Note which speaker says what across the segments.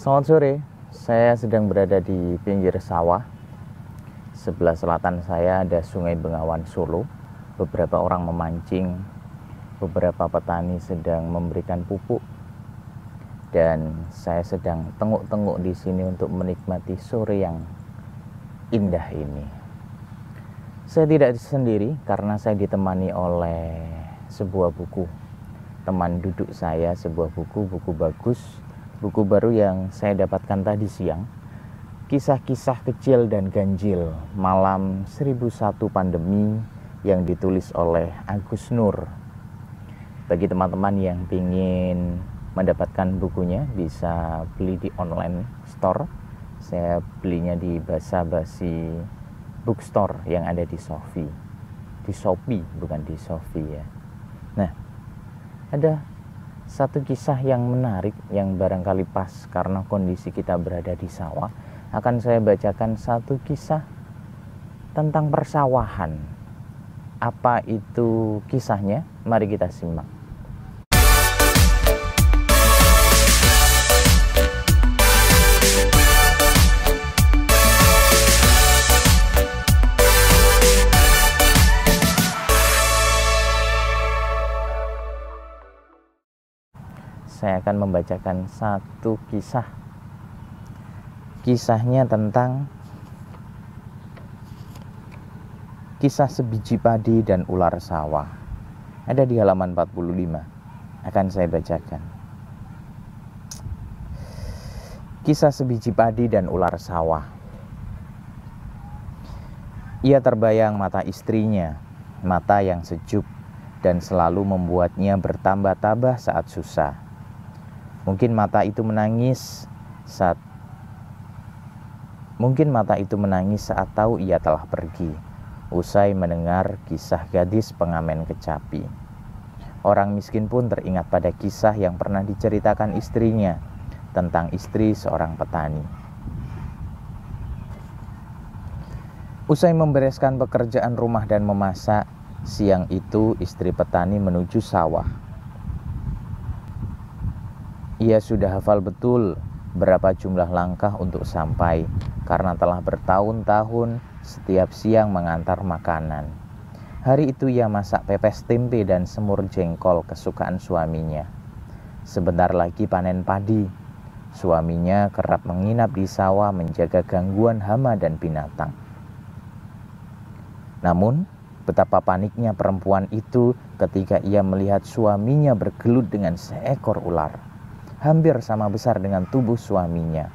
Speaker 1: Selamat sore, saya sedang berada di pinggir sawah. Sebelah selatan saya ada Sungai Bengawan Solo. Beberapa orang memancing, beberapa petani sedang memberikan pupuk, dan saya sedang tenguk-tenguk di sini untuk menikmati sore yang indah ini. Saya tidak sendiri karena saya ditemani oleh sebuah buku. Teman duduk saya sebuah buku bagus. Buku baru yang saya dapatkan tadi siang, Kisah-kisah Kecil dan Ganjil Malam 1001 Pandemi, yang ditulis oleh Agus Nur. Bagi teman-teman yang ingin mendapatkan bukunya, bisa beli di online store. Saya belinya di Basa Basi Bookstore yang ada di Shopee, bukan di Shopee ya. Nah, ada satu kisah yang menarik yang barangkali pas karena kondisi kita berada di sawah. Akan saya bacakan satu kisah tentang persawahan. Apa itu kisahnya? Mari kita simak. Saya akan membacakan satu kisah. Kisahnya tentang kisah sebiji padi dan ular sawah. Ada di halaman 45. Akan saya bacakan. Kisah sebiji padi dan ular sawah. Ia terbayang mata istrinya, mata yang sejuk dan selalu membuatnya bertambah tabah saat susah. Mungkin mata itu menangis saat tahu ia telah pergi, usai mendengar kisah gadis pengamen kecapi. Orang miskin pun teringat pada kisah yang pernah diceritakan istrinya tentang istri seorang petani. Usai membereskan pekerjaan rumah dan memasak, siang itu istri petani menuju sawah. Ia sudah hafal betul berapa jumlah langkah untuk sampai, karena telah bertahun-tahun setiap siang mengantar makanan. Hari itu ia masak pepes tempe dan semur jengkol kesukaan suaminya. Sebentar lagi panen padi. Suaminya kerap menginap di sawah menjaga gangguan hama dan binatang. Namun, betapa paniknya perempuan itu ketika ia melihat suaminya bergelut dengan seekor ular. Hampir sama besar dengan tubuh suaminya.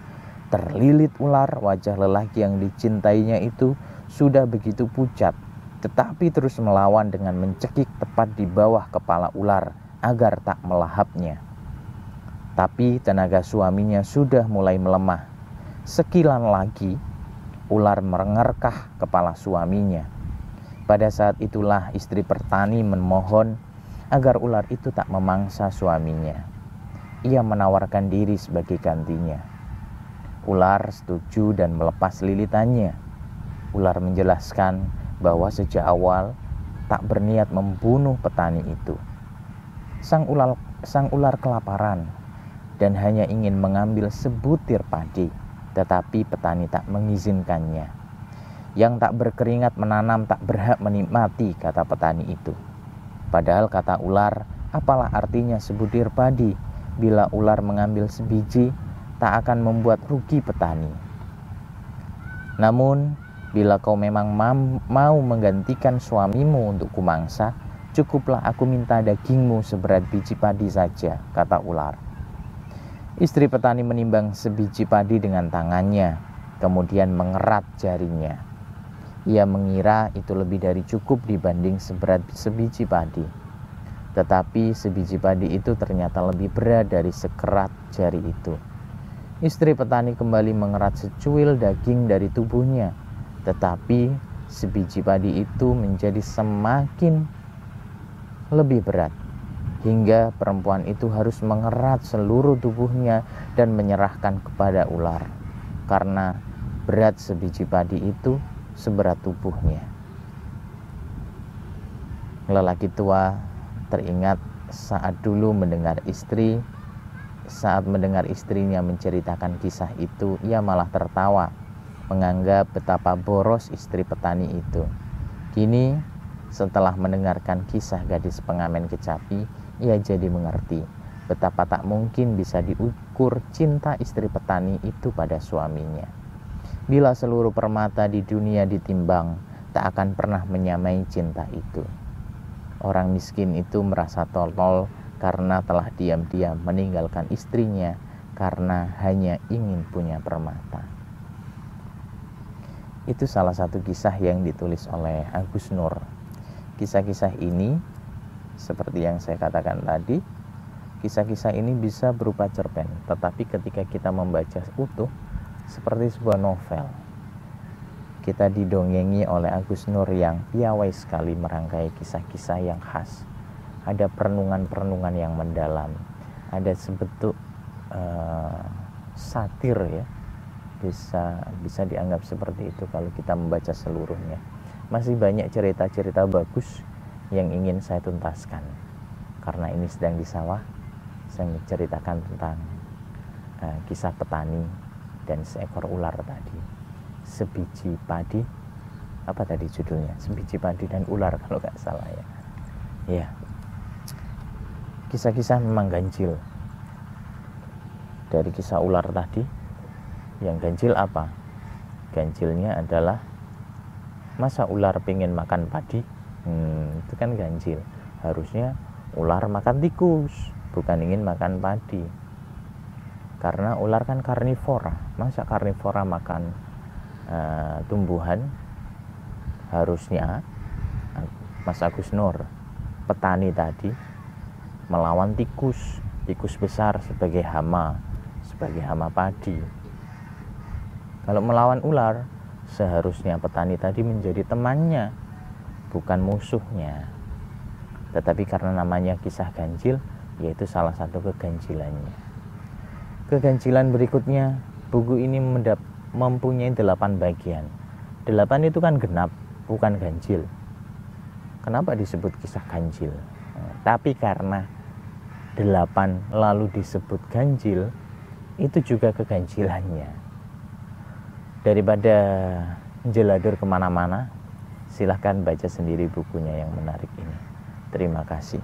Speaker 1: Terlilit ular, wajah lelaki yang dicintainya itu sudah begitu pucat, tetapi terus melawan dengan mencekik tepat di bawah kepala ular agar tak melahapnya. Tapi tenaga suaminya sudah mulai melemah. Sekilan lagi, ular mengerkah kepala suaminya. Pada saat itulah istri petani memohon agar ular itu tak memangsa suaminya. Ia menawarkan diri sebagai gantinya. Ular setuju dan melepas lilitannya. Ular menjelaskan bahwa sejak awal tak berniat membunuh petani itu. Sang ular kelaparan dan hanya ingin mengambil sebutir padi, tetapi petani tak mengizinkannya. Yang tak berkeringat menanam tak berhak menikmati, kata petani itu. Padahal kata ular, apalah artinya sebutir padi bila ular mengambil sebiji, tak akan membuat rugi petani. Namun, bila kau memang mau menggantikan suamimu untuk kumangsa, cukuplah aku minta dagingmu seberat biji padi saja, kata ular. Istri petani menimbang sebiji padi dengan tangannya, kemudian mengerat jarinya. Ia mengira itu lebih dari cukup dibanding seberat sebiji padi. Tetapi sebiji padi itu ternyata lebih berat dari sekerat jari itu. Istri petani kembali mengerat secuil daging dari tubuhnya, tetapi sebiji padi itu menjadi semakin lebih berat, hingga perempuan itu harus mengerat seluruh tubuhnya dan menyerahkan kepada ular, karena berat sebiji padi itu seberat tubuhnya. Lelaki tua teringat saat dulu mendengar istri saat mendengar istrinya menceritakan kisah itu, ia malah tertawa, menganggap betapa boros istri petani itu. Kini, setelah mendengarkan kisah gadis pengamen kecapi, ia jadi mengerti betapa tak mungkin bisa diukur cinta istri petani itu pada suaminya. Bila seluruh permata di dunia ditimbang, tak akan pernah menyamai cinta itu. Orang miskin itu merasa tolol karena telah diam-diam meninggalkan istrinya karena hanya ingin punya permata. Itu salah satu kisah yang ditulis oleh Agus Nur. Kisah-kisah ini, seperti yang saya katakan tadi, kisah-kisah ini bisa berupa cerpen, tetapi ketika kita membaca utuh, seperti sebuah novel. Kita didongengi oleh Agus Nur yang piawai sekali merangkai kisah-kisah yang khas. Ada perenungan-perenungan yang mendalam, ada sebentuk satir ya, bisa dianggap seperti itu kalau kita membaca seluruhnya. Masih banyak cerita-cerita bagus yang ingin saya tuntaskan. Karena ini sedang di sawah, saya menceritakan tentang kisah petani dan seekor ular tadi. Sebiji padi, apa tadi judulnya? Sebiji padi dan ular kalau nggak salah ya. Ya, kisah-kisah memang ganjil. Dari kisah ular tadi, yang ganjil apa? Ganjilnya adalah masa ular pengen makan padi? Itu kan ganjil. Harusnya ular makan tikus, bukan ingin makan padi. Karena ular kan karnivora. Masa karnivora makan tumbuhan? Harusnya Mas Agus Nur, petani tadi, melawan tikus besar sebagai hama padi. Kalau melawan ular, seharusnya petani tadi menjadi temannya, bukan musuhnya. Tetapi karena namanya kisah ganjil, yaitu salah satu keganjilannya. Keganjilan berikutnya, buku ini mempunyai 8 bagian. 8 itu kan genap, bukan ganjil. Kenapa disebut kisah ganjil? Tapi karena 8 lalu disebut ganjil, itu juga keganjilannya. Daripada jeladur kemana-mana, silahkan baca sendiri bukunya yang menarik ini. Terima kasih.